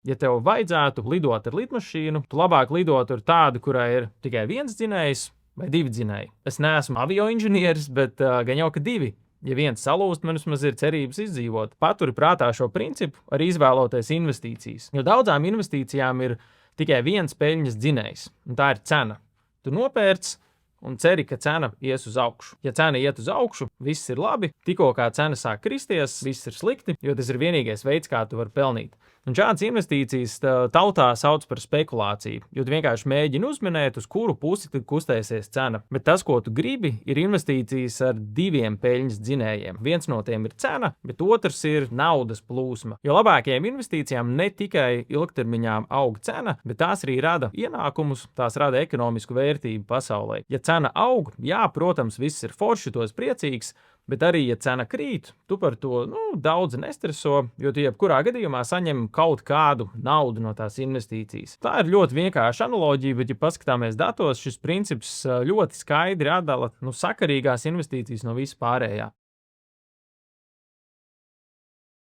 Ja tev vajadzētu lidot ar lidmašīnu, tu labāk lidotu ar tādu, kurai ir tikai viens dzinējs vai divi dzinēji. Es neesmu avioinženieris, bet gan jau ka divi. Ja viens salūst, man vismaz ir cerības izdzīvot. Paturi prātā šo principu, arī izvēloties investīcijas. Jo daudzām investīcijām ir tikai viens peļņas dzinējs, un tā ir cena. Tu nopērc un ceri, ka cena ies uz augšu. Ja cena iet uz augšu, viss ir labi. Tikko kā cena sāk kristies, viss ir slikti, jo tas ir vienīgais veids, kā tu vari pelnīt. Un šādas investīcijas tautā sauc par spekulāciju, jo tu vienkārši mēģini uzminēt, uz kuru pusi tad kustēsies cena. Bet tas, ko tu gribi, ir investīcijas ar diviem peļņas dzinējiem. Viens no tiem ir cena, bet otrs ir naudas plūsma. Jo labākajām investīcijām ne tikai ilgtermiņā aug cena, bet tās arī rada ienākumus, tās rada ekonomisku vērtību pasaulē. Ja cena aug, jā, protams, viss ir forši, tu esi priecīgs, bet arī, ja cena krīt, tu par to daudz nestreso, jo tu jebkurā gadījumā saņem kaut kādu naudu no tās investīcijas. Tā ir ļoti vienkārša analoģija, bet, ja paskatāmies datos, šis princips ļoti skaidri atdala sakarīgās investīcijas no vispārējā.